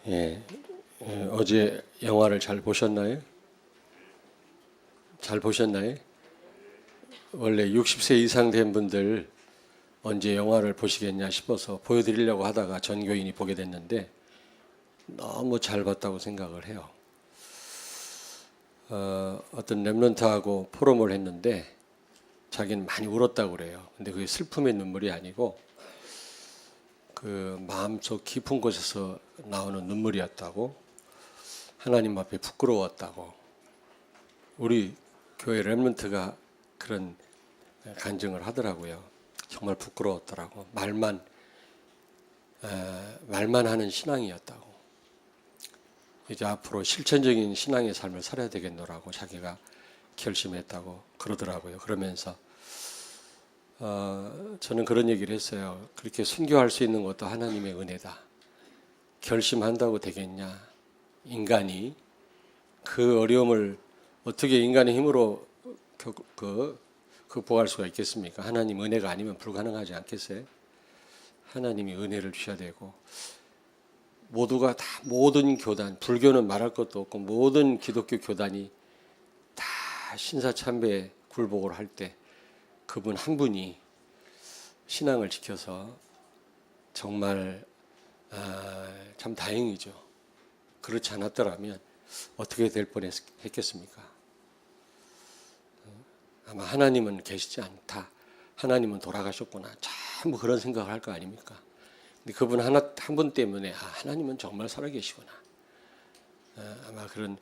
예, 어제 영화를 잘 보셨나요? 잘 보셨나요? 원래 60세 이상 된 분들 언제 영화를 보시겠냐 싶어서 보여드리려고 하다가 전교인이 보게 됐는데 너무 잘 봤다고 생각을 해요. 어떤 랩런트하고 포럼을 했는데 자기는 많이 울었다고 그래요. 근데 그게 슬픔의 눈물이 아니고 그 마음속 깊은 곳에서 나오는 눈물이었다고, 하나님 앞에 부끄러웠다고. 우리 교회 랩런트가 그런 간증을 하더라고요. 정말 부끄러웠더라고. 말만 하는 신앙이었다고. 이제 앞으로 실천적인 신앙의 삶을 살아야 되겠노라고 자기가 결심했다고 그러더라고요. 그러면서 저는 그런 얘기를 했어요. 그렇게 순교할 수 있는 것도 하나님의 은혜다. 결심한다고 되겠냐? 인간이 그 어려움을 어떻게 인간의 힘으로 극복할 수가 있겠습니까? 하나님 은혜가 아니면 불가능하지 않겠어요? 하나님이 은혜를 주셔야 되고, 모두가 다, 모든 교단, 불교는 말할 것도 없고 모든 기독교 교단이 다 신사참배 굴복을 할 때 그분 한 분이 신앙을 지켜서 정말 참 다행이죠. 그렇지 않았더라면 어떻게 될 뻔했겠습니까? 아마 하나님은 계시지 않다. 하나님은 돌아가셨구나. 전부 그런 생각을 할 거 아닙니까? 근데 그분 한 분 때문에 하나님은 정말 살아계시구나. 아마 그런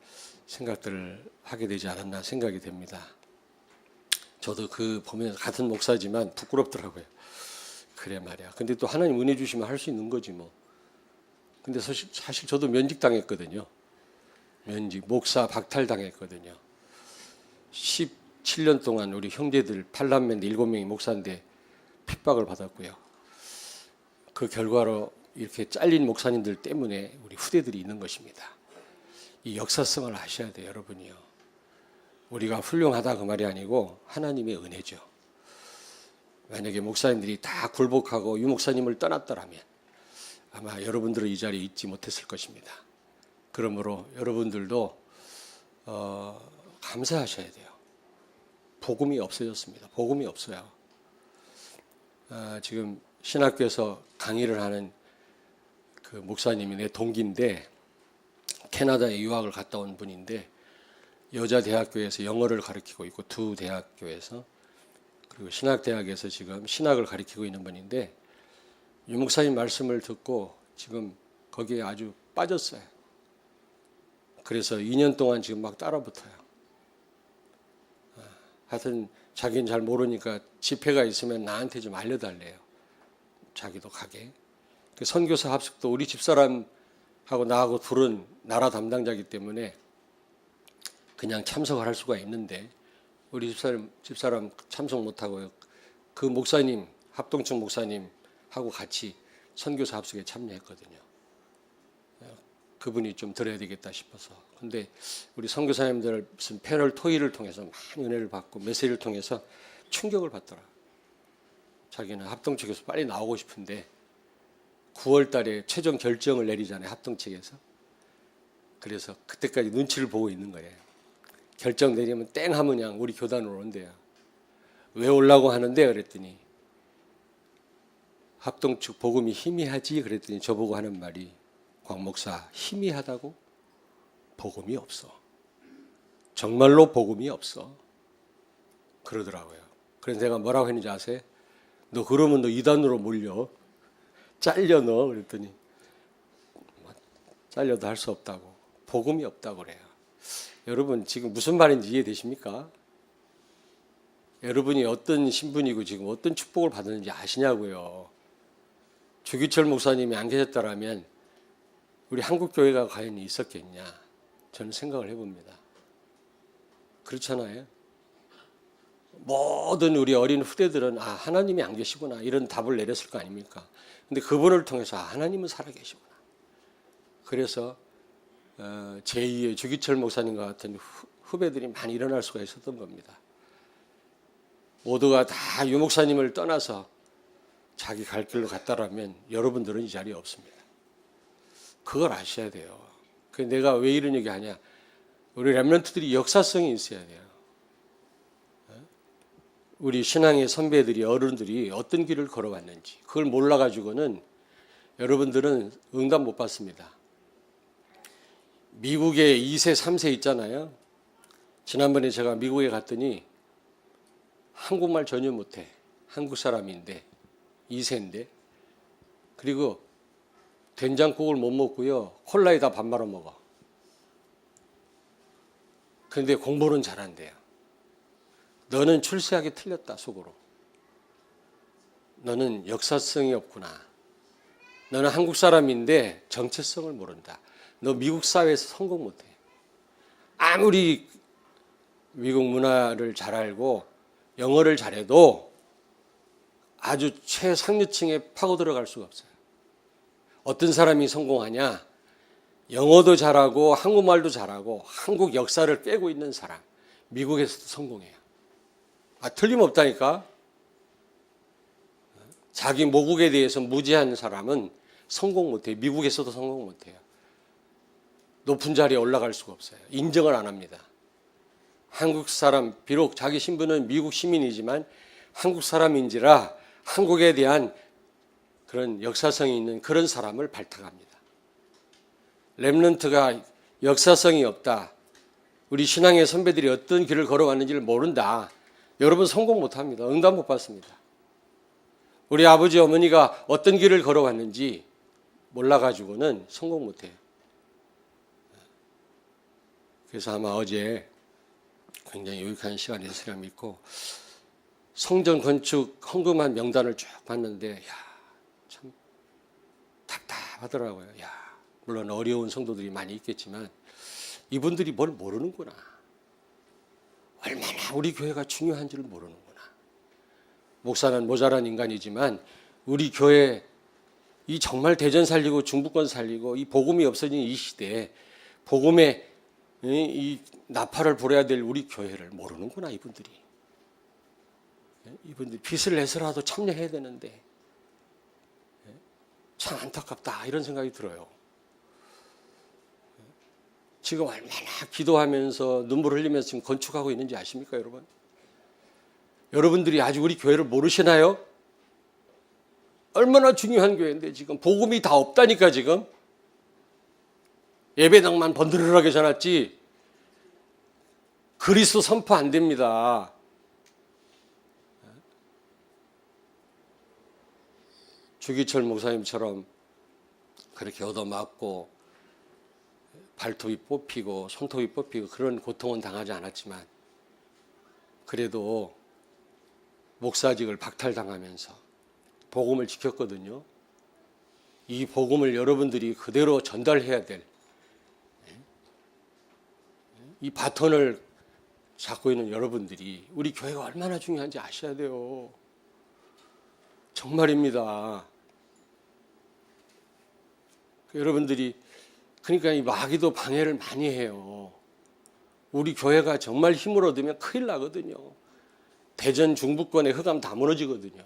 생각들을 하게 되지 않았나 생각이 됩니다. 저도 그 보면 같은 목사지만 부끄럽더라고요. 그래 말이야. 근데 또 하나님 은혜 주시면 할 수 있는 거지 뭐. 근데 사실 저도 면직당했거든요. 목사 박탈당했거든요. 17년 동안 우리 형제들 8남매 7명이 목사인데 핍박을 받았고요. 그 결과로 이렇게 잘린 목사님들 때문에 우리 후대들이 있는 것입니다. 이 역사성을 아셔야 돼요, 여러분이요. 우리가 훌륭하다 그 말이 아니고 하나님의 은혜죠. 만약에 목사님들이 다 굴복하고 유 목사님을 떠났더라면 아마 여러분들은 이 자리에 있지 못했을 것입니다. 그러므로 여러분들도 감사하셔야 돼요. 복음이 없어졌습니다. 복음이 없어요. 지금 신학교에서 강의를 하는 그 목사님이 내 동기인데 캐나다에 유학을 갔다 온 분인데 여자 대학교에서 영어를 가르치고 있고 두 대학교에서, 그리고 신학대학에서 지금 신학을 가르치고 있는 분인데 유 목사님 말씀을 듣고 지금 거기에 아주 빠졌어요. 그래서 2년 동안 지금 막 따라붙어요. 하여튼 자기는 잘 모르니까 집회가 있으면 나한테 좀 알려달래요. 자기도 가게. 그 선교사 합숙도 우리 집사람하고 나하고 둘은 나라 담당자이기 때문에 그냥 참석을 할 수가 있는데 우리 집사람 참석 못하고요. 그 목사님, 합동층 목사님하고 같이 선교사 합숙에 참여했거든요. 그분이 좀 들어야 되겠다 싶어서. 근데 우리 선교사님들 무슨 패널 토의를 통해서 많은 은혜를 받고 메시지를 통해서 충격을 받더라. 자기는 합동 측에서 빨리 나오고 싶은데 9월 달에 최종 결정을 내리잖아요, 합동 측에서. 그래서 그때까지 눈치를 보고 있는 거예요. 결정 내리면 땡 하면 그냥 우리 교단으로 온대요. 왜 오려고 하는데 그랬더니 합동 측 복음이 희미하지 그랬더니 저보고 하는 말이, 광 목사 희미하다고? 복음이 없어. 정말로 복음이 없어. 그러더라고요. 그래서 내가 뭐라고 했는지 아세요? 너 그러면 너 이단으로 몰려. 잘려 너. 그랬더니 잘려도 할 수 없다고. 복음이 없다고 그래요. 여러분 지금 무슨 말인지 이해되십니까? 여러분이 어떤 신분이고 지금 어떤 축복을 받았는지 아시냐고요. 주기철 목사님이 안 계셨다라면 우리 한국교회가 과연 있었겠냐? 저는 생각을 해봅니다. 그렇잖아요. 모든 우리 어린 후대들은 하나님이 안 계시구나 이런 답을 내렸을 거 아닙니까? 근데 그분을 통해서 하나님은 살아계시구나. 그래서 제2의 주기철 목사님과 같은 후배들이 많이 일어날 수가 있었던 겁니다. 모두가 다 유 목사님을 떠나서 자기 갈 길로 갔다라면 여러분들은 이 자리에 없습니다. 그걸 아셔야 돼요. 그 내가 왜 이런 얘기 하냐? 우리 렘넌트들이 역사성이 있어야 돼요. 우리 신앙의 선배들이 어른들이 어떤 길을 걸어왔는지 그걸 몰라가지고는 여러분들은 응답 못 받습니다. 미국에 2세, 3세 있잖아요. 지난번에 제가 미국에 갔더니 한국말 전혀 못해. 한국 사람인데 2세인데 그리고 된장국을 못 먹고요. 콜라에다 밥 말아 먹어. 그런데 공부는 잘한대요. 너는 출세하기 틀렸다 속으로. 너는 역사성이 없구나. 너는 한국 사람인데 정체성을 모른다. 너 미국 사회에서 성공 못해. 아무리 미국 문화를 잘 알고 영어를 잘해도 아주 최상류층에 파고 들어갈 수가 없어요. 어떤 사람이 성공하냐? 영어도 잘하고 한국말도 잘하고 한국 역사를 깨고 있는 사람. 미국에서도 성공해요. 틀림없다니까. 자기 모국에 대해서 무지한 사람은 성공 못해요. 미국에서도 성공 못해요. 높은 자리에 올라갈 수가 없어요. 인정을 안 합니다. 한국 사람, 비록 자기 신분은 미국 시민이지만 한국 사람인지라 한국에 대한 그런 역사성이 있는 그런 사람을 발탁합니다. 렘넌트가 역사성이 없다. 우리 신앙의 선배들이 어떤 길을 걸어왔는지를 모른다. 여러분 성공 못합니다. 응답 못 받습니다. 우리 아버지 어머니가 어떤 길을 걸어왔는지 몰라가지고는 성공 못해요. 그래서 아마 어제 굉장히 유익한 시간이 됐으리라 믿고 성전 건축 헌금한 명단을 쭉 봤는데 참 답답하더라고요. 물론 어려운 성도들이 많이 있겠지만 이분들이 뭘 모르는구나. 얼마나 우리 교회가 중요한지를 모르는구나. 목사는 모자란 인간이지만 우리 교회 이 정말 대전 살리고 중부권 살리고 이 복음이 없어진 이 시대에 복음의 이 나팔을 불어야 될 우리 교회를 모르는구나 이분들이. 이분들이 빚을 내서라도 참여해야 되는데 참 안타깝다 이런 생각이 들어요. 지금 얼마나 기도하면서 눈물 흘리면서 지금 건축하고 있는지 아십니까 여러분? 여러분들이 아직 우리 교회를 모르시나요? 얼마나 중요한 교회인데 지금 복음이 다 없다니까 지금. 예배당만 번들어하게 전했지 그리스도 선포 안 됩니다. 주기철 목사님처럼 그렇게 얻어맞고 발톱이 뽑히고 손톱이 뽑히고 그런 고통은 당하지 않았지만 그래도 목사직을 박탈당하면서 복음을 지켰거든요. 이 복음을 여러분들이 그대로 전달해야 될 이 바톤을 잡고 있는 여러분들이 우리 교회가 얼마나 중요한지 아셔야 돼요. 정말입니다. 여러분들이 그러니까 이 마귀도 방해를 많이 해요. 우리 교회가 정말 힘을 얻으면 큰일 나거든요. 대전 중부권의 흑암 다 무너지거든요.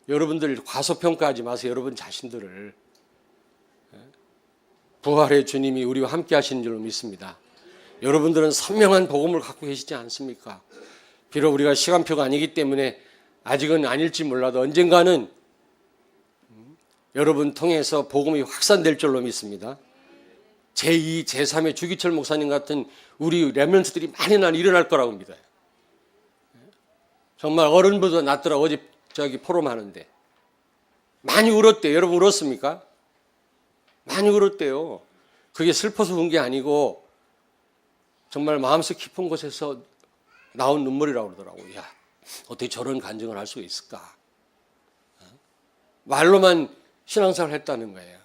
여러분들 과소평가하지 마세요. 여러분 자신들을. 부활의 주님이 우리와 함께 하시는 줄로 믿습니다. 여러분들은 선명한 복음을 갖고 계시지 않습니까? 비록 우리가 시간표가 아니기 때문에 아직은 아닐지 몰라도 언젠가는 여러분 통해서 복음이 확산될 줄로 믿습니다. 제2, 제3의 주기철 목사님 같은 우리 렘넌트들이 많이 일어날 거라고 믿어요. 정말 어른보다 낫더라. 어제 포럼 하는데 많이 울었대요. 여러분 울었습니까? 많이 울었대요. 그게 슬퍼서 운 게 아니고 정말 마음속 깊은 곳에서 나온 눈물이라고 그러더라고요. 야, 어떻게 저런 간증을 할 수가 있을까? 말로만 신앙생활을 했다는 거예요.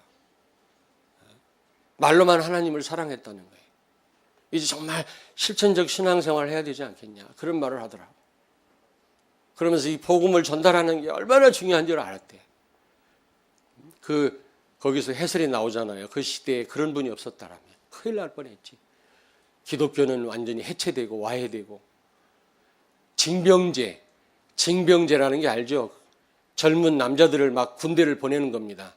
말로만 하나님을 사랑했다는 거예요. 이제 정말 실천적 신앙생활을 해야 되지 않겠냐. 그런 말을 하더라고요. 그러면서 이 복음을 전달하는 게 얼마나 중요한 줄 알았대요. 거기서 해설이 나오잖아요. 그 시대에 그런 분이 없었다라면 큰일 날 뻔했지. 기독교는 완전히 해체되고 와해되고. 징병제라는 게 알죠? 젊은 남자들을 막 군대를 보내는 겁니다.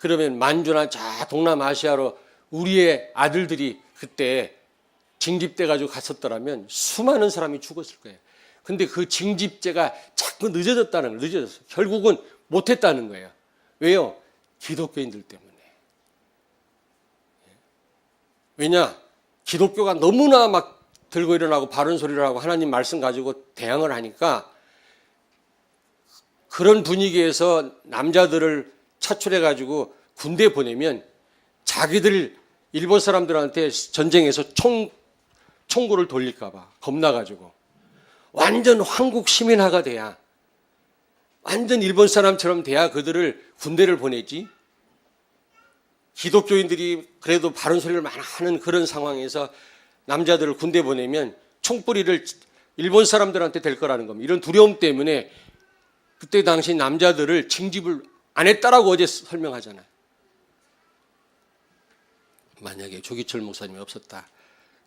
그러면 만주나 자 동남아시아로 우리의 아들들이 그때 징집돼 가지고 갔었더라면 수많은 사람이 죽었을 거예요. 근데 그 징집제가 자꾸 늦어졌다는 거예요. 늦어졌어요. 결국은 못했다는 거예요. 왜요? 기독교인들 때문에. 왜냐? 기독교가 너무나 막 들고 일어나고 바른 소리를 하고 하나님 말씀 가지고 대항을 하니까 그런 분위기에서 남자들을 차출해 가지고 군대에 보내면 자기들 일본 사람들한테 전쟁에서 총구를 돌릴까 봐 겁나 가지고 완전 한국 시민화가 돼야, 완전 일본 사람처럼 돼야 그들을 군대를 보내지. 기독교인들이 그래도 바른 소리를 많이 하는 그런 상황에서 남자들을 군대 보내면 총뿌리를 일본 사람들한테 될 거라는 겁니다. 이런 두려움 때문에 그때 당시 남자들을 징집을 안 했다라고 어제 설명하잖아요. 만약에 조기철 목사님이 없었다,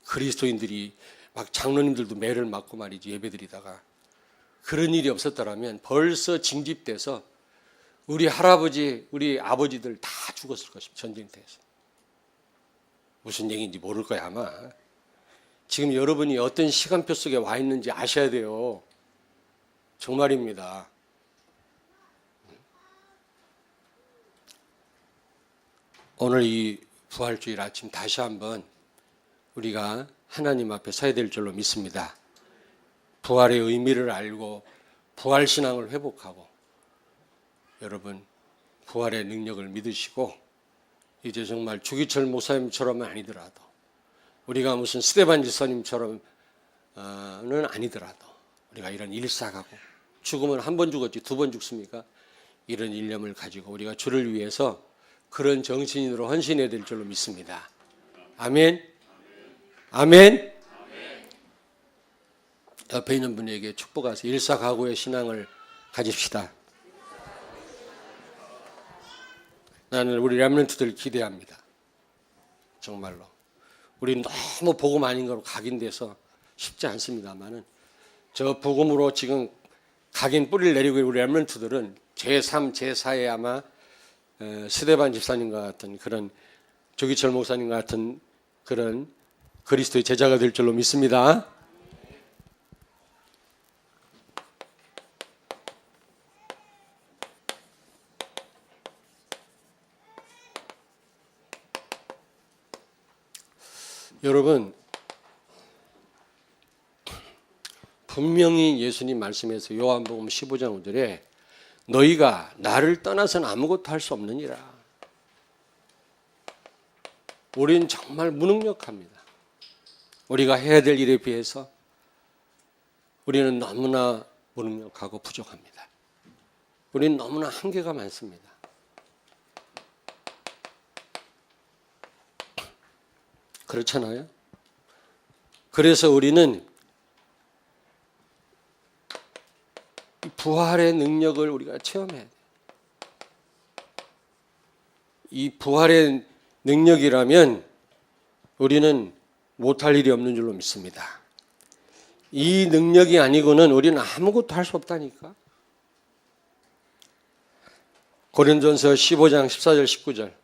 그리스도인들이 막 장로님들도 매를 맞고 말이지, 예배드리다가 그런 일이 없었더라면 벌써 징집돼서 우리 할아버지, 우리 아버지들 다 죽었을 것입니다. 전쟁터에서. 무슨 얘기인지 모를 거야 아마. 지금 여러분이 어떤 시간표 속에 와 있는지 아셔야 돼요. 정말입니다. 오늘 이 부활주일 아침 다시 한번 우리가 하나님 앞에 서야 될 줄로 믿습니다. 부활의 의미를 알고 부활신앙을 회복하고 여러분 부활의 능력을 믿으시고 이제 정말 주기철 목사님처럼은 아니더라도 우리가 무슨 스데반 지사님처럼은 아니더라도 우리가 이런 일사가고 죽으면 한 번 죽었지 두 번 죽습니까? 이런 일념을 가지고 우리가 주를 위해서 그런 정신으로 헌신해야 될 줄로 믿습니다. 아멘. 아멘. 옆에 있는 분에게 축복하세요. 일사가구의 신앙을 가집시다. 나는 우리 렘넌트들 기대합니다. 정말로. 우리 너무 복음 아닌 거로 각인돼서 쉽지 않습니다만은 저 복음으로 지금 각인 뿌리를 내리고 있는 우리 렘넌트들은 제3, 제4에 아마 스데반 집사님과 같은 그런 조기철 목사님과 같은 그런 그리스도의 제자가 될 줄로 믿습니다. 여러분, 분명히 예수님 말씀에서 요한복음 15장 5절에 너희가 나를 떠나서는 아무것도 할 수 없느니라. 우리는 정말 무능력합니다. 우리가 해야 될 일에 비해서 우리는 너무나 무능력하고 부족합니다. 우리는 너무나 한계가 많습니다. 그렇잖아요? 그래서 우리는 부활의 능력을 우리가 체험해야 돼요. 이 부활의 능력이라면 우리는 못할 일이 없는 줄로 믿습니다. 이 능력이 아니고는 우리는 아무것도 할 수 없다니까. 고린도전서 15장 14절 19절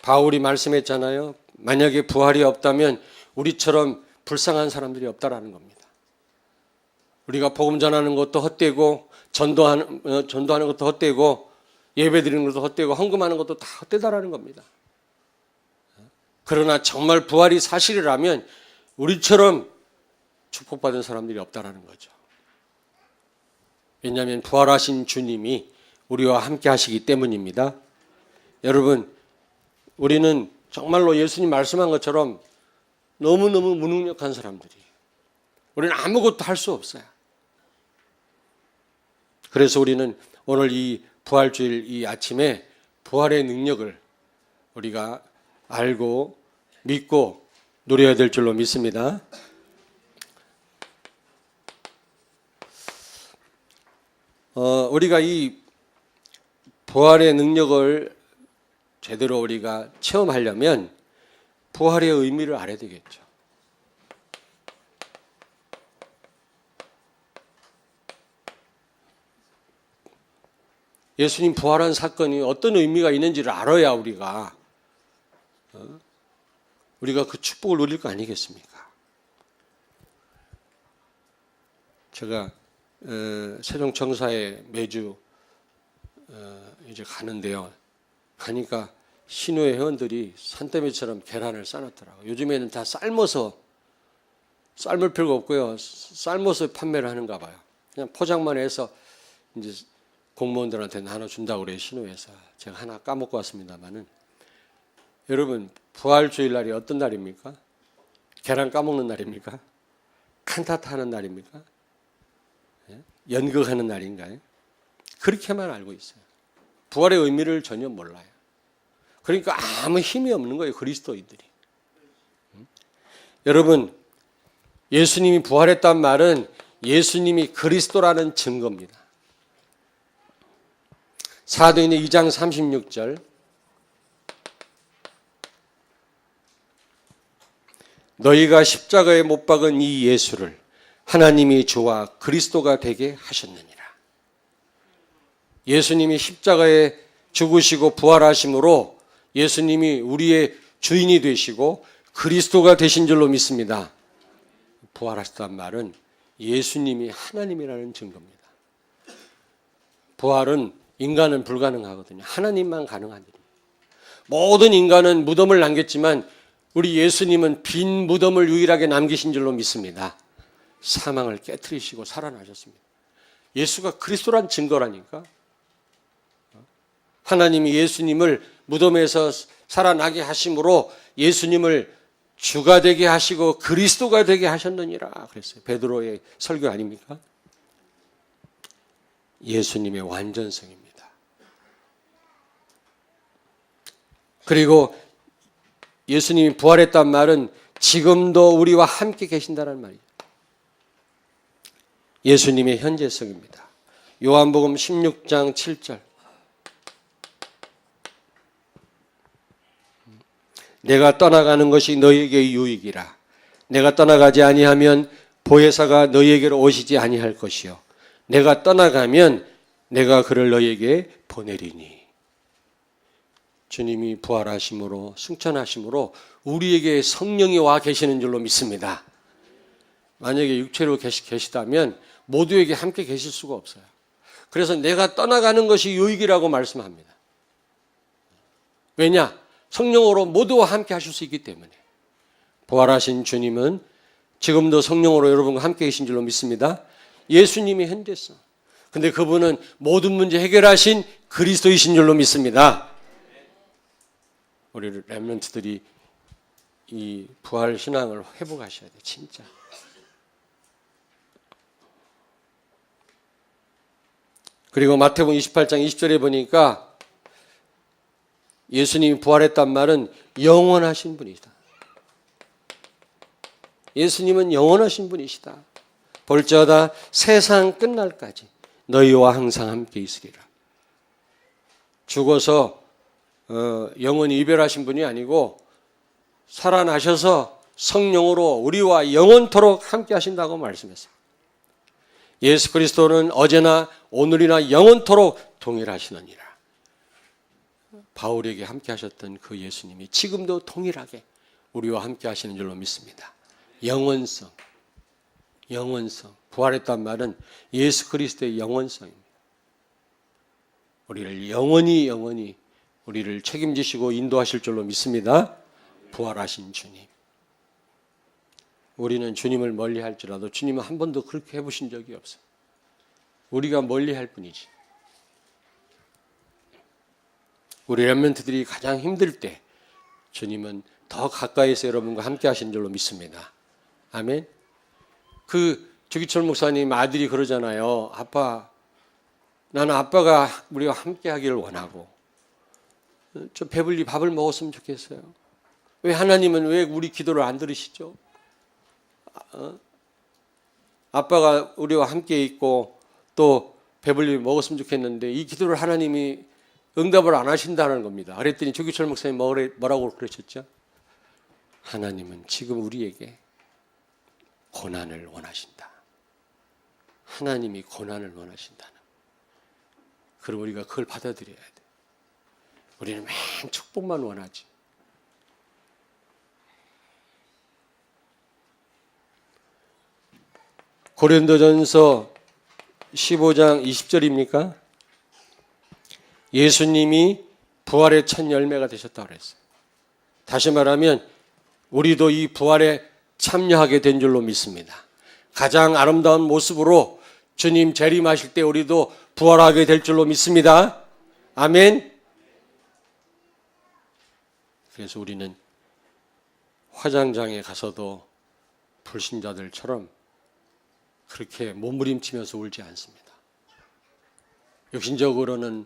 바울이 말씀했잖아요. 만약에 부활이 없다면 우리처럼 불쌍한 사람들이 없다라는 겁니다. 우리가 복음 전하는 것도 헛되고 전도하는 것도 헛되고 예배드리는 것도 헛되고 헌금하는 것도 다 헛되다라는 겁니다. 그러나 정말 부활이 사실이라면 우리처럼 축복받은 사람들이 없다라는 거죠. 왜냐하면 부활하신 주님이 우리와 함께 하시기 때문입니다. 여러분, 우리는 정말로 예수님 말씀한 것처럼 너무너무 무능력한 사람들이, 우리는 아무것도 할 수 없어요. 그래서 우리는 오늘 이 부활주일 이 아침에 부활의 능력을 우리가 알고 믿고 누려야 될 줄로 믿습니다. 우리가 이 부활의 능력을 제대로 우리가 체험하려면 부활의 의미를 알아야 되겠죠. 예수님 부활한 사건이 어떤 의미가 있는지를 알아야 우리가 그 축복을 누릴 거 아니겠습니까? 제가 세종청사에 매주 이제 가는데요. 가니까 신우회 회원들이 산더미처럼 계란을 싸놨더라고요. 요즘에는 다 삶을 필요가 없고요. 삶아서 판매를 하는가 봐요. 그냥 포장만 해서 이제 공무원들한테 나눠준다고 그래요. 신우회에서. 제가 하나 까먹고 왔습니다만은. 여러분, 부활주일 날이 어떤 날입니까? 계란 까먹는 날입니까? 칸타타 하는 날입니까? 연극하는 날인가요? 그렇게만 알고 있어요. 부활의 의미를 전혀 몰라요. 그러니까 아무 힘이 없는 거예요. 그리스도인들이. 여러분, 예수님이 부활했단 말은 예수님이 그리스도라는 증거입니다. 사도행전 2장 36절 너희가 십자가에 못 박은 이 예수를 하나님이 주와 그리스도가 되게 하셨느니라. 예수님이 십자가에 죽으시고 부활하심으로 예수님이 우리의 주인이 되시고 그리스도가 되신 줄로 믿습니다. 부활하셨단 말은 예수님이 하나님이라는 증거입니다. 부활은 인간은 불가능하거든요. 하나님만 가능한 일입니다. 모든 인간은 무덤을 남겼지만 우리 예수님은 빈 무덤을 유일하게 남기신 줄로 믿습니다. 사망을 깨트리시고 살아나셨습니다. 예수가 그리스도란 증거라니까. 하나님이 예수님을 무덤에서 살아나게 하심으로 예수님을 주가 되게 하시고 그리스도가 되게 하셨느니라 그랬어요. 베드로의 설교 아닙니까? 예수님의 완전성입니다. 그리고 예수님이 부활했단 말은 지금도 우리와 함께 계신다는 말이에요. 예수님의 현재성입니다. 요한복음 16장 7절 내가 떠나가는 것이 너희에게 유익이라. 내가 떠나가지 아니하면 보혜사가 너희에게로 오시지 아니할 것이요. 내가 떠나가면 내가 그를 너희에게 보내리니. 주님이 부활하심으로 승천하심으로 우리에게 성령이 와 계시는 줄로 믿습니다. 만약에 육체로 계시다면 모두에게 함께 계실 수가 없어요. 그래서 내가 떠나가는 것이 유익이라고 말씀합니다. 왜냐? 성령으로 모두와 함께 하실 수 있기 때문에. 부활하신 주님은 지금도 성령으로 여러분과 함께 계신 줄로 믿습니다. 예수님이 현재성. 근데 그분은 모든 문제 해결하신 그리스도이신 줄로 믿습니다. 우리 렘넌트들이 이 부활 신앙을 회복하셔야 돼요. 진짜. 그리고 마태복음 28장 20절에 보니까 예수님이 부활했단 말은 영원하신 분이다. 예수님은 영원하신 분이시다. 볼지어다 세상 끝날까지 너희와 항상 함께 있으리라. 죽어서 영원히 이별하신 분이 아니고 살아나셔서 성령으로 우리와 영원토록 함께 하신다고 말씀했어요. 예수 그리스도는 어제나 오늘이나 영원토록 동일하시느니라. 바울에게 함께 하셨던 그 예수님이 지금도 동일하게 우리와 함께 하시는 줄로 믿습니다. 영원성. 부활했단 말은 예수 그리스도의 영원성입니다. 우리를 영원히 우리를 책임지시고 인도하실 줄로 믿습니다. 부활하신 주님. 우리는 주님을 멀리 할지라도 주님은 한 번도 그렇게 해보신 적이 없어요. 우리가 멀리 할 뿐이지. 우리 렘넌트들이 가장 힘들 때 주님은 더 가까이서 여러분과 함께 하시는 줄로 믿습니다. 아멘. 조기철 목사님 아들이 그러잖아요. 아빠, 나는 아빠가 우리와 함께 하기를 원하고 좀 배불리 밥을 먹었으면 좋겠어요. 왜 하나님은 왜 우리 기도를 안 들으시죠? 아빠가 우리와 함께 있고 또 배불리 먹었으면 좋겠는데 이 기도를 하나님이 응답을 안 하신다는 겁니다. 그랬더니 조기철 목사님 뭐라고 그러셨죠? 하나님은 지금 우리에게 고난을 원하신다. 하나님이 고난을 원하신다는. 그럼 우리가 그걸 받아들여야 돼. 우리는 맨 축복만 원하지. 고린도전서 15장 20절입니까? 예수님이 부활의 첫 열매가 되셨다고 그랬어요. 다시 말하면 우리도 이 부활에 참여하게 된 줄로 믿습니다. 가장 아름다운 모습으로 주님 재림하실 때 우리도 부활하게 될 줄로 믿습니다. 아멘. 그래서 우리는 화장장에 가서도 불신자들처럼 그렇게 몸부림치면서 울지 않습니다. 육신적으로는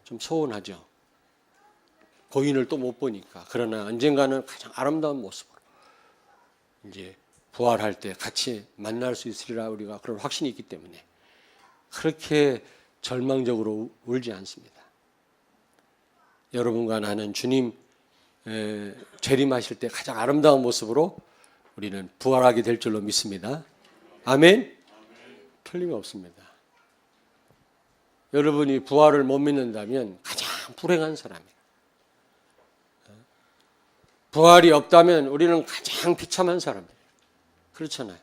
좀 소원하죠. 고인을 또 못 보니까. 그러나 언젠가는 가장 아름다운 모습으로 이제 부활할 때 같이 만날 수 있으리라 우리가 그런 확신이 있기 때문에 그렇게 절망적으로 울지 않습니다. 여러분과 나는 주님 재림하실 때 가장 아름다운 모습으로 우리는 부활하게 될 줄로 믿습니다. 아멘? 틀림없습니다. 여러분이 부활을 못 믿는다면 가장 불행한 사람이에요. 부활이 없다면 우리는 가장 비참한 사람이에요. 그렇잖아요.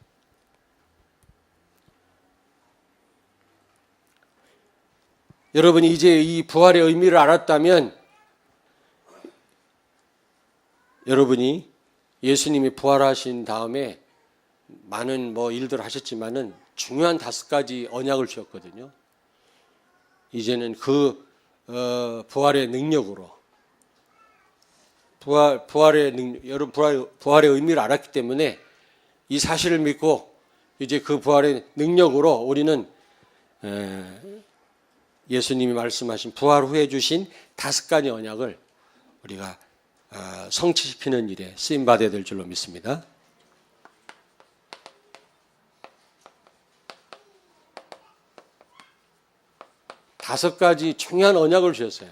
여러분이 이제 이 부활의 의미를 알았다면 여러분이 예수님이 부활하신 다음에 많은 일들을 하셨지만은 중요한 5가지 언약을 주었거든요. 이제는 그 부활의 능력으로 부활의 의미를 알았기 때문에 이 사실을 믿고 이제 그 부활의 능력으로 우리는 예수님이 말씀하신 부활 후에 주신 5가지 언약을 우리가 성취시키는 일에 쓰임 받아야 될 줄로 믿습니다. 다섯 가지 중요한 언약을 주셨어요.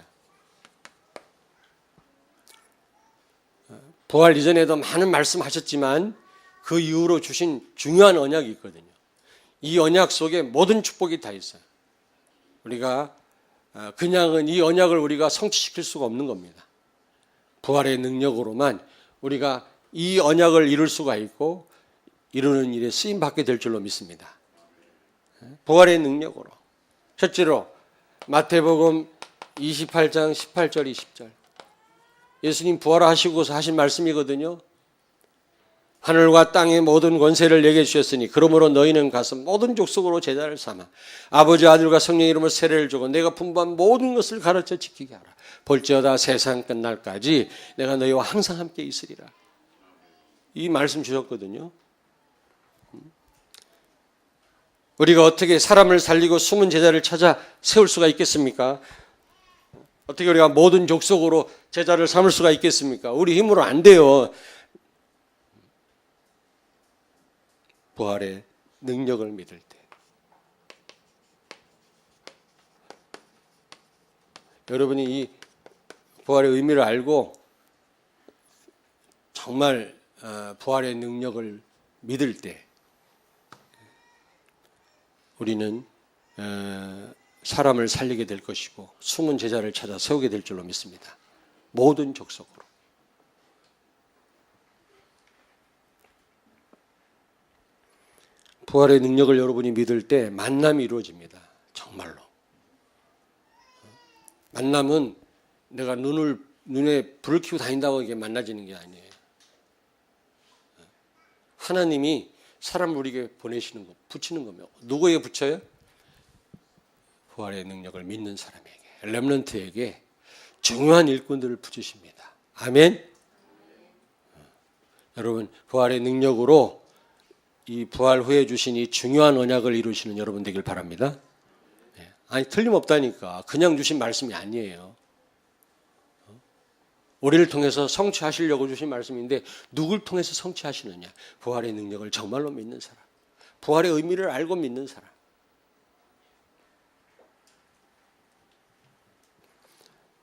부활 이전에도 많은 말씀하셨지만 그 이후로 주신 중요한 언약이 있거든요. 이 언약 속에 모든 축복이 다 있어요. 우리가 그냥은 이 언약을 우리가 성취시킬 수가 없는 겁니다. 부활의 능력으로만 우리가 이 언약을 이룰 수가 있고 이루는 일에 쓰임 받게 될 줄로 믿습니다. 부활의 능력으로. 첫째로 마태복음 28장 18절 20절. 예수님 부활하시고서 하신 말씀이거든요. 하늘과 땅의 모든 권세를 내게 주셨으니 그러므로 너희는 가서 모든 족속으로 제자를 삼아 아버지 아들과 성령의 이름으로 세례를 주고 내가 분부한 모든 것을 가르쳐 지키게 하라. 볼지어다 세상 끝날까지 내가 너희와 항상 함께 있으리라. 이 말씀 주셨거든요. 우리가 어떻게 사람을 살리고 숨은 제자를 찾아 세울 수가 있겠습니까? 어떻게 우리가 모든 족속으로 제자를 삼을 수가 있겠습니까? 우리 힘으로 안 돼요. 부활의 능력을 믿을 때. 여러분이 이 부활의 의미를 알고 정말 부활의 능력을 믿을 때 우리는 사람을 살리게 될 것이고 숨은 제자를 찾아 세우게 될 줄로 믿습니다. 모든 족속으로. 부활의 능력을 여러분이 믿을 때 만남이 이루어집니다. 정말로. 만남은 내가 눈에 불을 켜고 다닌다고 이게 만나지는 게 아니에요. 하나님이 사람을 우리에게 보내시는 거, 붙이는 거며 누구에게 붙여요? 부활의 능력을 믿는 사람에게, 렘넌트에게 중요한 일꾼들을 붙이십니다. 아멘. 여러분 부활의 능력으로 이 부활 후에 주신 이 중요한 언약을 이루시는 여러분 되길 바랍니다. 아니 틀림없다니까. 그냥 주신 말씀이 아니에요. 우리를 통해서 성취하시려고 주신 말씀인데 누굴 통해서 성취하시느냐? 부활의 능력을 정말로 믿는 사람. 부활의 의미를 알고 믿는 사람.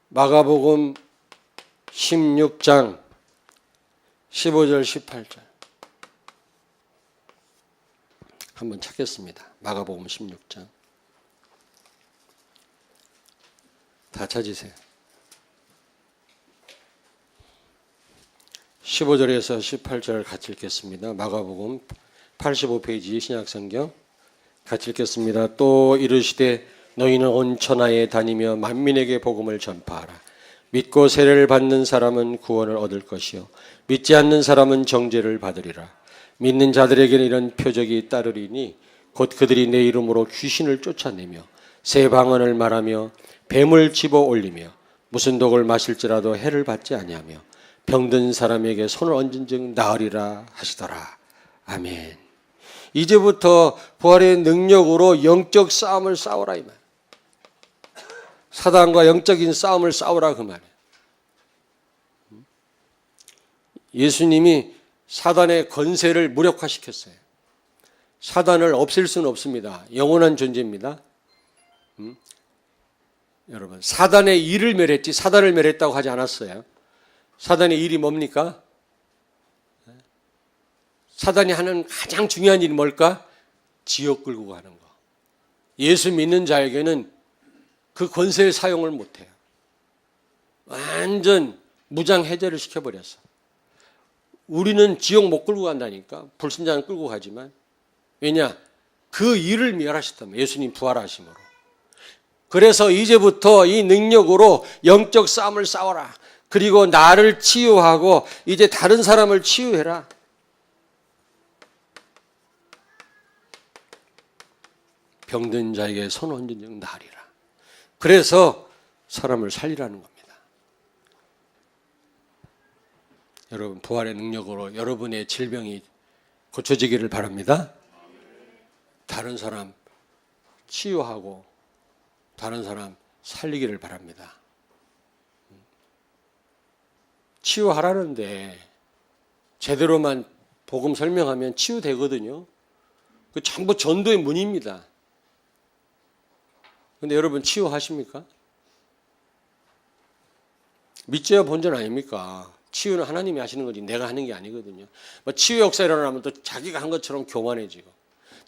마가복음 16장 15절 18절 한번 찾겠습니다. 마가복음 16장 다 찾으세요. 15절에서 18절 같이 읽겠습니다. 마가복음 85페이지 신약성경 같이 읽겠습니다. 또 이르시되 너희는 온 천하에 다니며 만민에게 복음을 전파하라. 믿고 세례를 받는 사람은 구원을 얻을 것이요 믿지 않는 사람은 정죄를 받으리라. 믿는 자들에게는 이런 표적이 따르리니 곧 그들이 내 이름으로 귀신을 쫓아내며 새 방언을 말하며 뱀을 집어 올리며 무슨 독을 마실지라도 해를 받지 아니하며 병든 사람에게 손을 얹은 즉 나으리라 하시더라. 아멘. 이제부터 부활의 능력으로 영적 싸움을 싸우라 이 말. 사단과 영적인 싸움을 싸우라 그 말이에요. 예수님이 사단의 권세를 무력화시켰어요. 사단을 없앨 수는 없습니다. 영원한 존재입니다. 여러분, 사단의 일을 멸했지 사단을 멸했다고 하지 않았어요. 사단의 일이 뭡니까? 사단이 하는 가장 중요한 일이 뭘까? 지옥 끌고 가는 거. 예수 믿는 자에게는 그 권세의 사용을 못해요. 완전 무장 해제를 시켜버렸어. 우리는 지옥 못 끌고 간다니까. 불신자는 끌고 가지만. 왜냐? 그 일을 멸하셨다면 예수님 부활하심으로. 그래서 이제부터 이 능력으로 영적 싸움을 싸워라. 그리고 나를 치유하고 이제 다른 사람을 치유해라. 병든 자에게 손 얹은 즉 나으리라. 그래서 사람을 살리라는 겁니다. 여러분, 부활의 능력으로 여러분의 질병이 고쳐지기를 바랍니다. 다른 사람 치유하고 다른 사람 살리기를 바랍니다. 치유하라는데 제대로만 복음 설명하면 치유되거든요. 그 전부 전도의 문입니다. 근데 여러분 치유하십니까? 믿져야 본전 아닙니까? 치유는 하나님이 하시는 거지 내가 하는 게 아니거든요. 뭐 치유 역사 일어나면 또 자기가 한 것처럼 교만해지고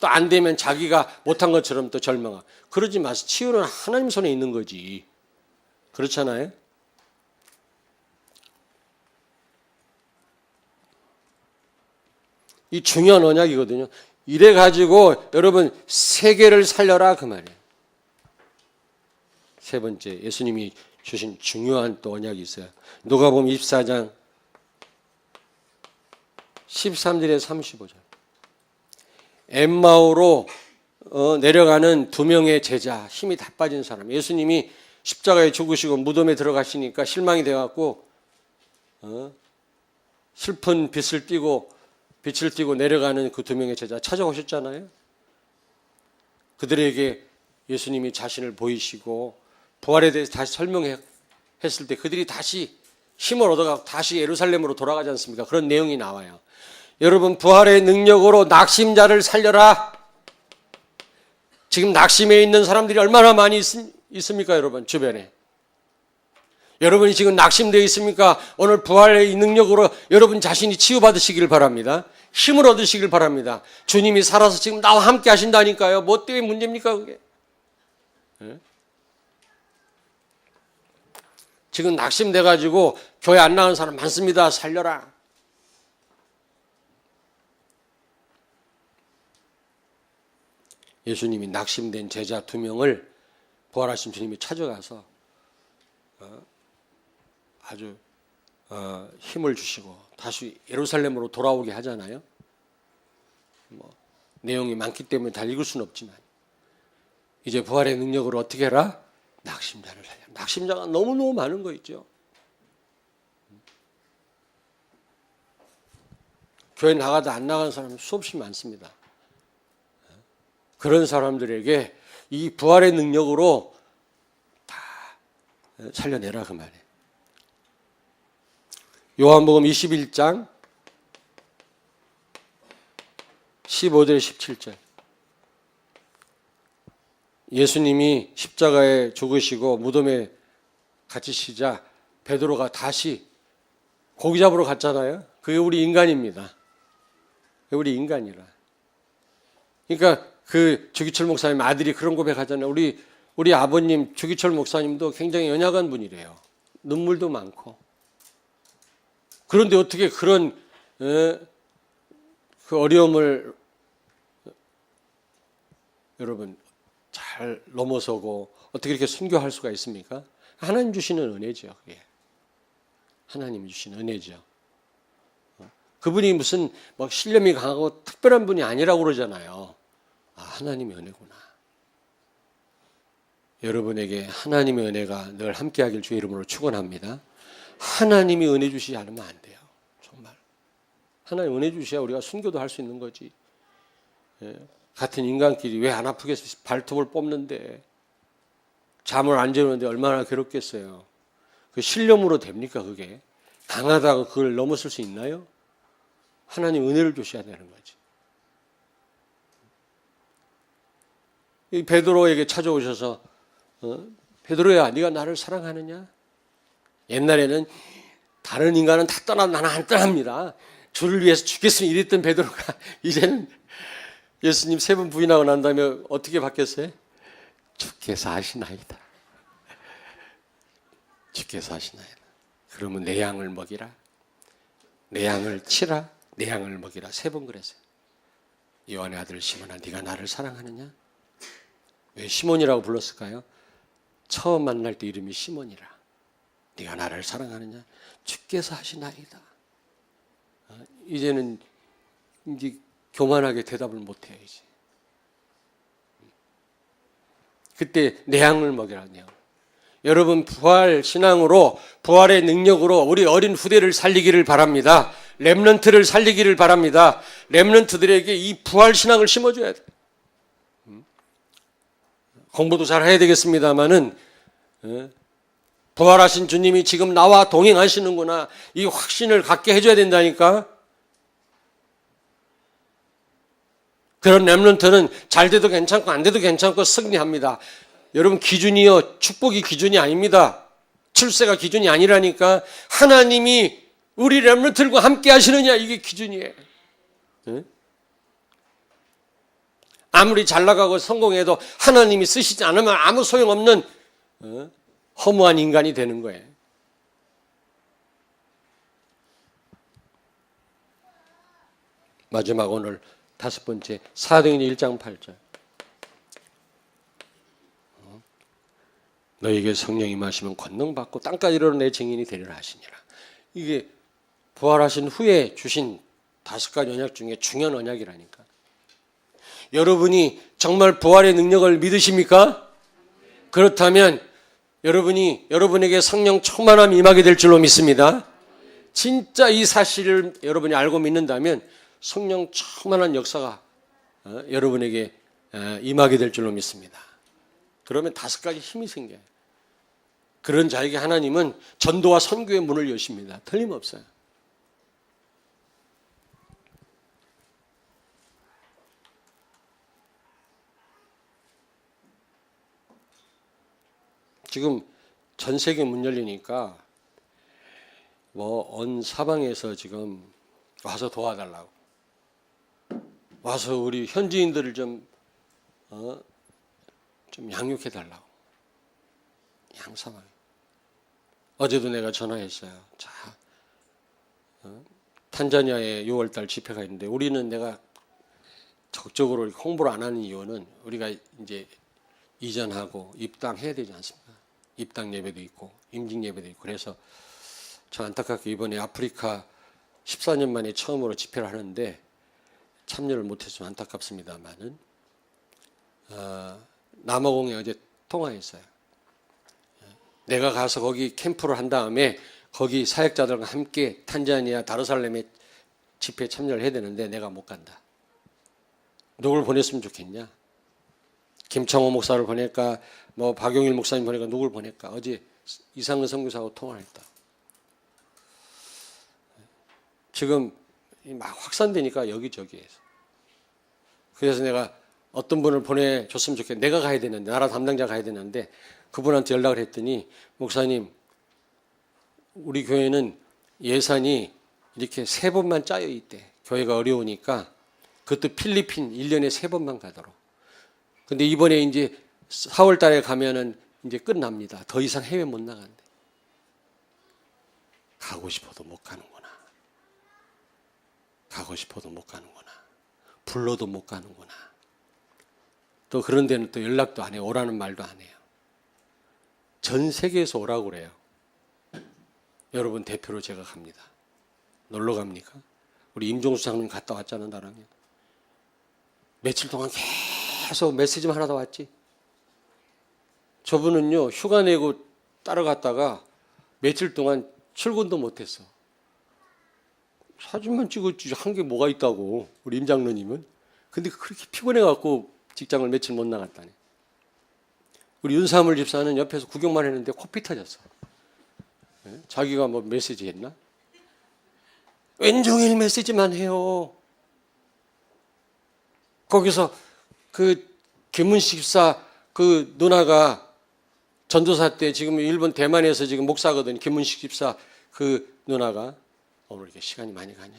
또 안 되면 자기가 못한 것처럼 또 절망하고 그러지 마세요. 치유는 하나님 손에 있는 거지. 그렇잖아요? 이 중요한 언약이거든요. 이래가지고 여러분 세계를 살려라 그 말이에요. 세 번째 예수님이 주신 중요한 또 언약이 있어요. 누가복음 24장 13절에 35절. 엠마오로 내려가는 두 명의 제자, 힘이 다 빠진 사람. 예수님이 십자가에 죽으시고 무덤에 들어가시니까 실망이 돼갖고 슬픈 빛을 띠고 내려가는 그 두 명의 제자 찾아오셨잖아요. 그들에게 예수님이 자신을 보이시고 부활에 대해서 다시 설명했을 때 그들이 다시 힘을 얻어가고 다시 예루살렘으로 돌아가지 않습니까? 그런 내용이 나와요. 여러분, 부활의 능력으로 낙심자를 살려라. 지금 낙심해 있는 사람들이 얼마나 많이 있습니까, 여러분 주변에? 여러분이 지금 낙심되어 있습니까? 오늘 부활의 능력으로 여러분 자신이 치유받으시길 바랍니다. 힘을 얻으시길 바랍니다. 주님이 살아서 지금 나와 함께 하신다니까요. 뭐 때문에 문제입니까, 그게? 네? 지금 낙심돼가지고 교회 안 나가는 사람 많습니다. 살려라. 예수님이 낙심된 제자 두 명을 부활하신 주님이 찾아가서 아주 힘을 주시고 다시 예루살렘으로 돌아오게 하잖아요. 뭐 내용이 많기 때문에 다 읽을 수는 없지만 이제 부활의 능력으로 어떻게 해라? 낙심자를 살려. 낙심자가 너무너무 많은 거 있죠. 교회 나가다 안 나가는 사람 수없이 많습니다. 그런 사람들에게 이 부활의 능력으로 다 살려내라 그 말이에요. 요한복음 21장 15절 17절. 예수님이 십자가에 죽으시고 무덤에 갇히시자 베드로가 다시 고기 잡으러 갔잖아요. 그게 우리 인간입니다. 그게 우리 인간이라. 그러니까 그 주기철 목사님 아들이 그런 고백하잖아요. 우리 우리 아버님 주기철 목사님도 굉장히 연약한 분이래요. 눈물도 많고. 그런데 어떻게 그런 그 어려움을 여러분 잘 넘어서고 어떻게 이렇게 순교할 수가 있습니까? 하나님 주시는 은혜죠. 그게. 하나님 주시는 은혜죠. 그분이 무슨 막 신념이 강하고 특별한 분이 아니라고 그러잖아요. 아, 하나님의 은혜구나. 여러분에게 하나님의 은혜가 늘 함께하길 주의 이름으로 축원합니다. 하나님이 은혜 주시지 않으면 안 돼요. 정말. 하나님 은혜 주셔야 우리가 순교도 할 수 있는 거지. 예. 같은 인간끼리 왜 안 아프겠어요? 발톱을 뽑는데 잠을 안 재우는데 얼마나 괴롭겠어요. 그 신념으로 됩니까 그게? 강하다고 그걸 넘어설 수 있나요? 하나님 은혜를 주셔야 되는 거지. 이 베드로에게 찾아오셔서 베드로야 네가 나를 사랑하느냐? 옛날에는 다른 인간은 다 떠나 나는 안 떠납니다. 주를 위해서 죽겠으면 이랬던 베드로가 이제는 예수님 3번 부인하고 난 다음에 어떻게 바뀌었어요? 주께서 하시나이다. 주께서 하시나이다. 그러면 내 양을 먹이라. 내 양을 치라. 내 양을 먹이라. 3번 그랬어요. 요한의 아들 시몬아 네가 나를 사랑하느냐? 왜 시몬이라고 불렀을까요? 처음 만날 때 이름이 시몬이라. 네가 나를 사랑하느냐? 주께서 하시나이다. 이제는 이제 교만하게 대답을 못해요. 이제. 그때 내 양을 먹이라네요. 여러분 부활 신앙으로 부활의 능력으로 우리 어린 후대를 살리기를 바랍니다. 렘넌트를 살리기를 바랍니다. 렘넌트들에게 이 부활 신앙을 심어줘야 돼요. 공부도 잘 해야 되겠습니다만은 부활하신 주님이 지금 나와 동행하시는구나 이 확신을 갖게 해줘야 된다니까. 그런 렘넌트는 잘 돼도 괜찮고 안 돼도 괜찮고 승리합니다. 여러분 기준이요 축복이 기준이 아닙니다. 출세가 기준이 아니라니까. 하나님이 우리 렘넌트들과 함께 하시느냐 이게 기준이에요. 아무리 잘 나가고 성공해도 하나님이 쓰시지 않으면 아무 소용없는 허무한 인간이 되는 거예요. 마지막 오늘 5번째 사도행전 1장 8절. 너에게 성령이 임하시면 권능받고 땅까지 이르러 내 증인이 되리라 하시니라. 이게 부활하신 후에 주신 5가지 언약 중에 중요한 언약이라니까. 여러분이 정말 부활의 능력을 믿으십니까? 그렇다면 여러분에게 성령 충만함이 임하게 될 줄로 믿습니다. 진짜 이 사실을 여러분이 알고 믿는다면 성령 충만한 역사가 여러분에게 임하게 될 줄로 믿습니다. 그러면 5가지 힘이 생겨요. 그런 자에게 하나님은 전도와 선교의 문을 여십니다. 틀림없어요. 지금 전 세계 문 열리니까 온 사방에서 지금 와서 도와달라고. 와서 우리 현지인들을 좀 양육해달라고. 양사방에. 어제도 내가 전화했어요. 자, 탄자니아에 6월달 집회가 있는데 우리는 내가 적극적으로 홍보를 안 하는 이유는 우리가 이제 이전하고 입당해야 되지 않습니까? 입당 예배도 있고 임직 예배도 있고 그래서 저 안타깝게 이번에 아프리카 14년 만에 처음으로 집회를 하는데 참여를 못해서 좀 안타깝습니다만은 남아공에 어제 통화했어요. 내가 가서 거기 캠프를 한 다음에 거기 사역자들과 함께 탄자니아 다르살렘에 집회에 참여를 해야 되는데 내가 못 간다. 누굴 보냈으면 좋겠냐? 김창호 목사를 보낼까? 박용일 목사님 보낼까? 누굴 보낼까? 어제 이상근 선교사하고 통화를 했다. 지금 막 확산되니까 여기저기에서. 그래서 내가 어떤 분을 보내줬으면 좋겠는데 내가 가야 되는데 나라 담당자 가야 되는데 그분한테 연락을 했더니 목사님 우리 교회는 예산이 이렇게 3번만 짜여 있대. 교회가 어려우니까 그것도 필리핀 1년에 3번만 가도록. 근데 이번에 이제 4월 달에 가면은 이제 끝납니다. 더 이상 해외 못 나간대. 가고 싶어도 못 가는구나. 가고 싶어도 못 가는구나. 불러도 못 가는구나. 또 그런 데는 또 연락도 안 해요. 오라는 말도 안 해요. 전 세계에서 오라고 그래요. 여러분 대표로 제가 갑니다. 놀러 갑니까? 우리 임종수 장님 갔다 왔잖아, 나랑. 며칠 동안 계속 메시지만 하나 더 왔지. 저분은요, 휴가 내고 따라갔다가 며칠 동안 출근도 못했어. 사진만 찍었지 한 게 뭐가 있다고, 우리 임 장로님은. 근데 그렇게 피곤해갖고 직장을 며칠 못 나갔다니. 우리 윤사물 집사는 옆에서 구경만 했는데 코피 터졌어. 자기가 뭐 메시지 했나? 왼종일 메시지만 해요. 거기서 그 김문식 집사 그 누나가 전도사 때 지금 일본 대만에서 지금 목사거든. 김문식 집사 그 누나가 오늘 이렇게 시간이 많이 가냐?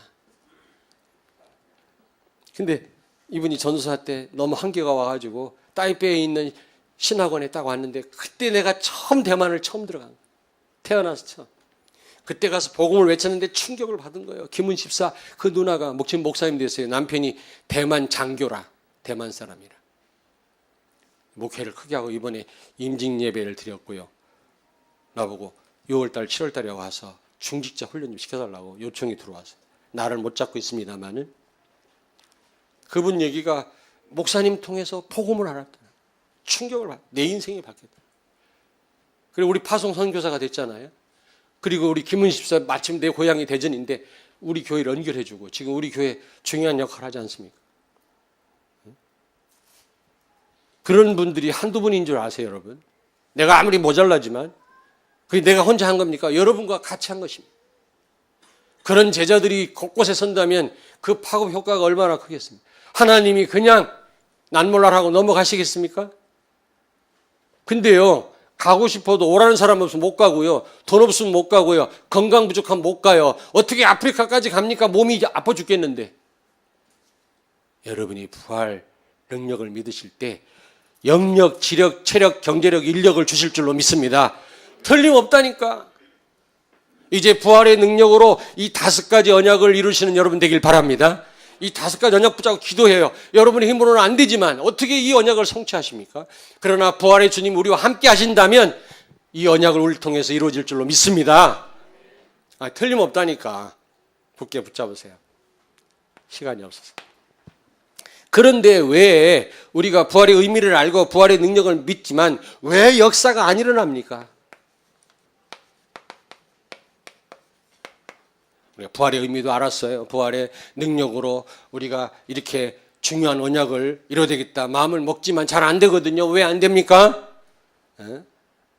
근데 이분이 전도사 때 너무 한계가 와가지고 타이베이에 있는 신학원에 딱 왔는데 그때 내가 처음 대만을 처음 들어간 거야. 태어나서 처음. 그때 가서 복음을 외쳤는데 충격을 받은 거예요. 김문식 집사 그 누나가 지금 목사님 됐어요. 남편이 대만 장교라. 대만 사람이라. 목회를 크게 하고 이번에 임직 예배를 드렸고요. 나보고 6월달 7월달에 와서 중직자 훈련 좀 시켜달라고 요청이 들어와서 나를 못 잡고 있습니다마는 그분 얘기가 목사님 통해서 복음을 알았다. 충격을 받. 내 인생이 바뀌었다. 그리고 우리 파송 선교사가 됐잖아요. 그리고 우리 김은식 집사 마침 내 고향이 대전인데 우리 교회를 연결해주고 지금 우리 교회 중요한 역할을 하지 않습니까? 그런 분들이 한두 분인 줄 아세요, 여러분? 내가 아무리 모자라지만 그게 내가 혼자 한 겁니까? 여러분과 같이 한 것입니다. 그런 제자들이 곳곳에 선다면 그 파급 효과가 얼마나 크겠습니까? 하나님이 그냥 난몰라하고 넘어가시겠습니까? 근데요, 가고 싶어도 오라는 사람 없으면 못 가고요. 돈 없으면 못 가고요. 건강 부족하면 못 가요. 어떻게 아프리카까지 갑니까? 몸이 아파 죽겠는데. 여러분이 부활 능력을 믿으실 때 영력, 지력, 체력, 경제력, 인력을 주실 줄로 믿습니다. 틀림없다니까. 이제 부활의 능력으로 이 5가지 언약을 이루시는 여러분 되길 바랍니다. 이 5가지 언약 붙잡고 기도해요. 여러분의 힘으로는 안 되지만 어떻게 이 언약을 성취하십니까? 그러나 부활의 주님 우리와 함께 하신다면 이 언약을 우리를 통해서 이루어질 줄로 믿습니다. 틀림없다니까. 굳게 붙잡으세요. 시간이 없어서. 그런데 왜 우리가 부활의 의미를 알고 부활의 능력을 믿지만 왜 역사가 안 일어납니까? 우리가 부활의 의미도 알았어요. 부활의 능력으로 우리가 이렇게 중요한 언약을 이뤄야되겠다. 마음을 먹지만 잘 안 되거든요. 왜 안 됩니까?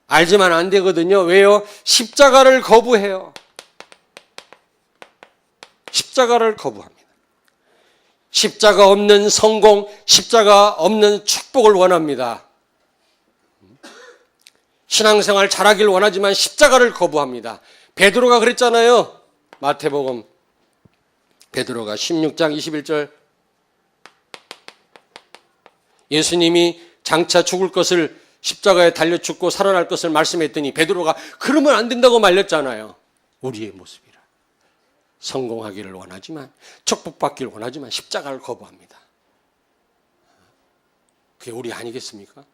알지만 안 되거든요. 왜요? 십자가를 거부해요. 십자가를 거부합니다. 십자가 없는 성공, 십자가 없는 축복을 원합니다. 신앙생활 잘하길 원하지만 십자가를 거부합니다. 베드로가 그랬잖아요. 마태복음 베드로가 16장 21절 예수님이 장차 죽을 것을 십자가에 달려 죽고 살아날 것을 말씀했더니 베드로가 그러면 안 된다고 말렸잖아요. 우리의 모습이라. 성공하기를 원하지만 축복받기를 원하지만 십자가를 거부합니다. 그게 우리 아니겠습니까?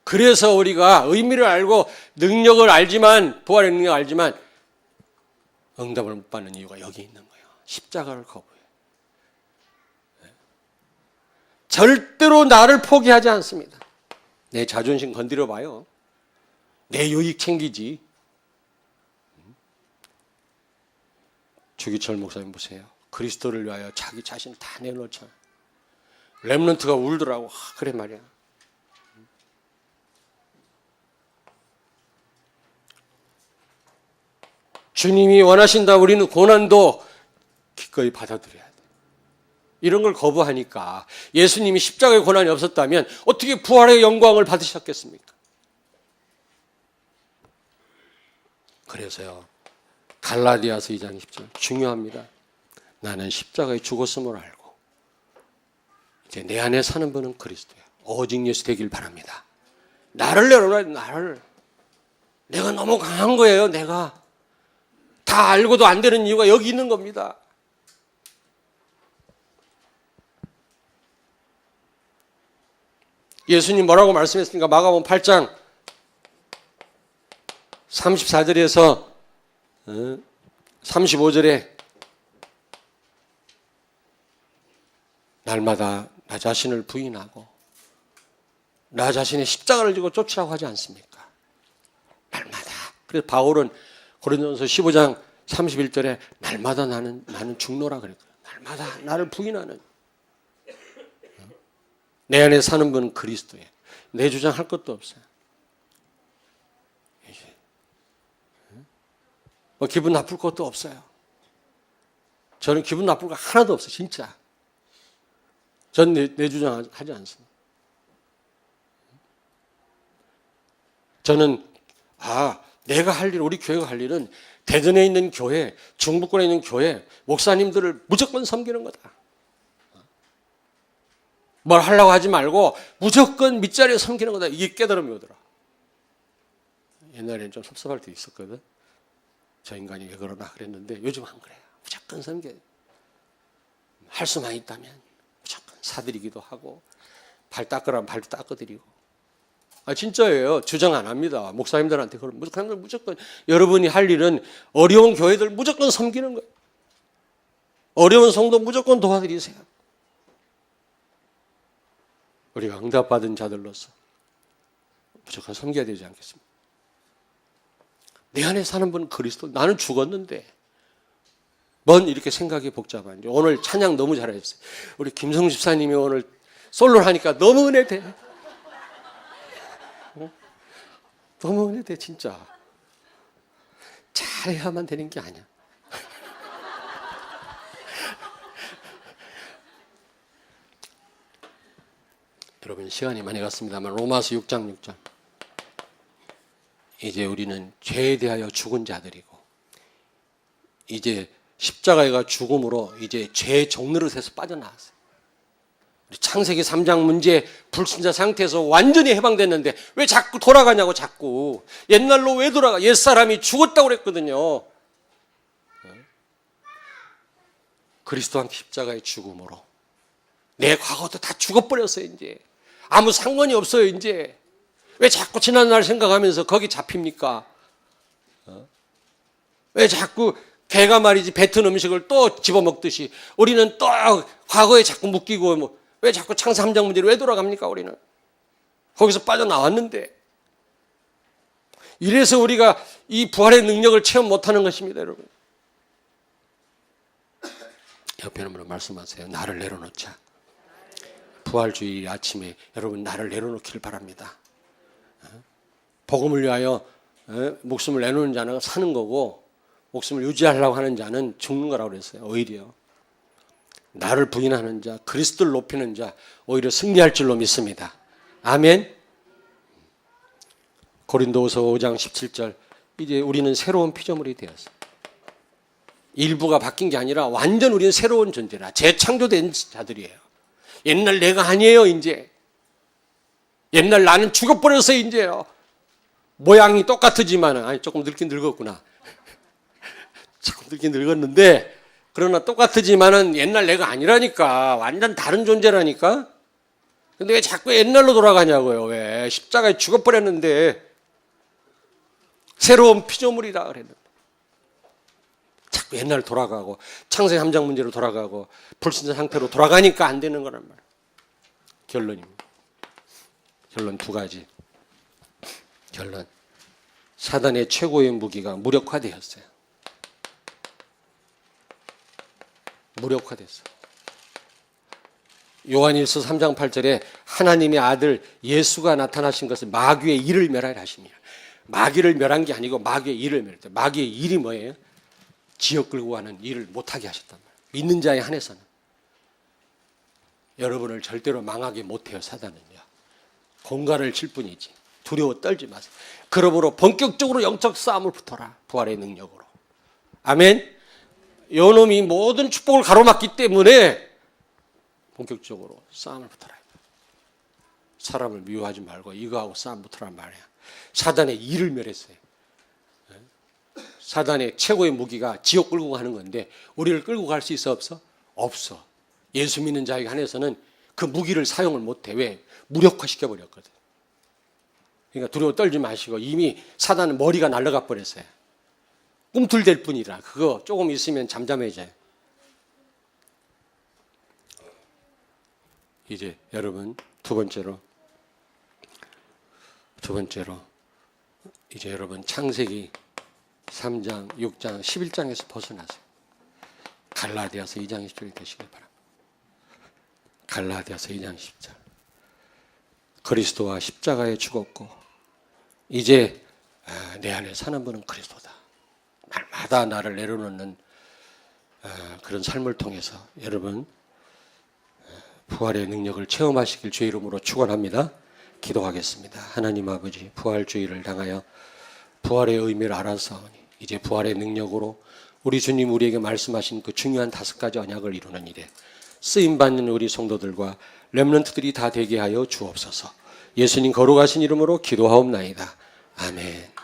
그래서 우리가 의미를 알고 능력을 알지만 부활의 능력을 알지만 응답을 못 받는 이유가 여기 있는 거예요. 십자가를 거부해요. 절대로 나를 포기하지 않습니다. 내 자존심 건드려 봐요. 내 유익 챙기지. 주기철 목사님 보세요. 그리스도를 위하여 자기 자신 다 내놓잖아. 렘넌트가 울더라고. 그래 말이야. 주님이 원하신다. 우리는 고난도 기꺼이 받아들여야 돼. 이런 걸 거부하니까 예수님이 십자가의 고난이 없었다면 어떻게 부활의 영광을 받으셨겠습니까? 그래서요. 갈라디아서 2장 10절 중요합니다. 나는 십자가에 죽었음을 알고 이제 내 안에 사는 분은 그리스도예요. 오직 예수 되길 바랍니다. 나를 내려놔. 나를. 내가 너무 강한 거예요. 내가. 다 알고도 안 되는 이유가 여기 있는 겁니다. 예수님 뭐라고 말씀했습니까? 마가복음 8장 34절에서 35절에 날마다 나 자신을 부인하고 나 자신의 십자가를 지고 쫓으라고 하지 않습니까? 날마다. 그래서 바울은 고린도전서 15장 31절에 날마다 나는 죽노라 그랬거든요. 날마다 나를 부인하는. 내 안에 사는 분은 그리스도예요. 내 주장할 것도 없어요. 뭐 기분 나쁠 것도 없어요. 저는 기분 나쁠 거 하나도 없어요. 진짜. 전 내 주장하지 않습니다. 저는 내가 할 일, 우리 교회가 할 일은 대전에 있는 교회, 중부권에 있는 교회, 목사님들을 무조건 섬기는 거다. 뭘 하려고 하지 말고 무조건 밑자리에 섬기는 거다. 이게 깨달음이 오더라. 옛날에는 좀 섭섭할 때 있었거든. 저 인간이 왜 그러나 그랬는데 요즘 안 그래요. 무조건 섬겨요. 할 수만 있다면 무조건 사드리기도 하고 발 닦으라면 발도 닦아드리고. 진짜예요. 주장 안 합니다. 목사님들한테 그런 무조건 여러분이 할 일은 어려운 교회들 무조건 섬기는 거예요. 어려운 성도 무조건 도와드리세요. 우리가 응답받은 자들로서 무조건 섬겨야 되지 않겠습니까? 내 안에 사는 분은 그리스도. 나는 죽었는데 뭔 이렇게 생각이 복잡한지. 오늘 찬양 너무 잘하셨어요. 우리 김성 집사님이 오늘 솔로를 하니까 너무 은혜돼. 너무 은혜돼 진짜. 잘해야만 되는 게 아니야. 여러분 시간이 많이 갔습니다만 로마서 6장 6절. 이제 우리는 죄에 대하여 죽은 자들이고 이제 십자가가 죽음으로 이제 죄의 종노릇에서 빠져나왔어요. 창세기 3장 문제 불신자 상태에서 완전히 해방됐는데 왜 자꾸 돌아가냐고. 자꾸 옛날로 왜 돌아가. 옛사람이 죽었다고 그랬거든요. 그리스도 함께 십자가의 죽음으로 내 과거도 다 죽어버렸어요. 이제 아무 상관이 없어요. 이제 왜 자꾸 지난날 생각하면서 거기 잡힙니까? 왜 자꾸 개가 말이지 뱉은 음식을 또 집어먹듯이 우리는 또 과거에 자꾸 묶이고 왜 자꾸 창세 3장 문제로 왜 돌아갑니까? 우리는 거기서 빠져나왔는데. 이래서 우리가 이 부활의 능력을 체험 못하는 것입니다. 여러분 옆에 있는 분은 말씀하세요. 나를 내려놓자. 부활주의 아침에 여러분 나를 내려놓기를 바랍니다. 복음을 위하여 목숨을 내놓는 자는 사는 거고 목숨을 유지하려고 하는 자는 죽는 거라고 그랬어요. 오히려 나를 부인하는 자, 그리스도를 높이는 자 오히려 승리할 줄로 믿습니다. 아멘. 고린도후서 5장 17절. 이제 우리는 새로운 피조물이 되었어요. 일부가 바뀐 게 아니라 완전 우리는 새로운 존재라. 재창조된 자들이에요. 옛날 내가 아니에요. 이제 옛날 나는 죽어버렸어요. 이제요. 모양이 똑같지만 조금 늙긴 늙었구나. 조금 늙긴 늙었는데 그러나 똑같지만은 옛날 내가 아니라니까. 완전 다른 존재라니까. 근데 왜 자꾸 옛날로 돌아가냐고요. 왜 십자가에 죽어버렸는데 새로운 피조물이라 그랬는데 자꾸 옛날 돌아가고 창세 3장 문제로 돌아가고 불신자 상태로 돌아가니까 안 되는 거란 말이에요. 결론입니다. 결론 두 가지. 결론. 사단의 최고의 무기가 무력화되었어요. 무력화됐어. 요한일서 3장 8절에 하나님의 아들 예수가 나타나신 것은 마귀의 일을 멸하라 하십니다. 마귀를 멸한 게 아니고 마귀의 일을 멸했다. 마귀의 일이 뭐예요? 지역 끌고 가는 일을 못하게 하셨단 말이에요. 믿는 자에 한해서는. 여러분을 절대로 망하게 못해요. 사단은요. 공갈을 칠 뿐이지. 두려워 떨지 마세요. 그러므로 본격적으로 영적 싸움을 붙어라. 부활의 능력으로. 아멘. 요놈이 모든 축복을 가로막기 때문에 본격적으로 싸움을 붙어라. 사람을 미워하지 말고 이거하고 싸움 붙으란 말이야. 사단의 일을 멸했어요. 사단의 최고의 무기가 지옥 끌고 가는 건데 우리를 끌고 갈 수 있어 없어? 없어. 예수 믿는 자에게 한해서는 그 무기를 사용을 못해. 왜? 무력화시켜 버렸거든. 그러니까 두려워 떨지 마시고 이미 사단은 머리가 날아가 버렸어요. 꿈틀댈 뿐이라 그거 조금 있으면 잠잠해져요. 이제 여러분 두 번째로 이제 여러분 창세기 3장, 6장, 11장에서 벗어나세요. 갈라디아서 2장 10절이 되시길 바랍니다. 갈라디아서 2장 10절. 그리스도와 십자가에 죽었고 이제 내 안에 사는 분은 그리스도다. 날마다 나를 내려놓는 그런 삶을 통해서 여러분 부활의 능력을 체험하시길 주의 이름으로 축원합니다. 기도하겠습니다. 하나님 아버지, 부활주의를 향하여 부활의 의미를 알아서오니 이제 부활의 능력으로 우리 주님 우리에게 말씀하신 그 중요한 5가지 언약을 이루는 일에 쓰임받는 우리 성도들과 렘넌트들이 다 되게 하여 주옵소서. 예수님 거룩하신 이름으로 기도하옵나이다. 아멘.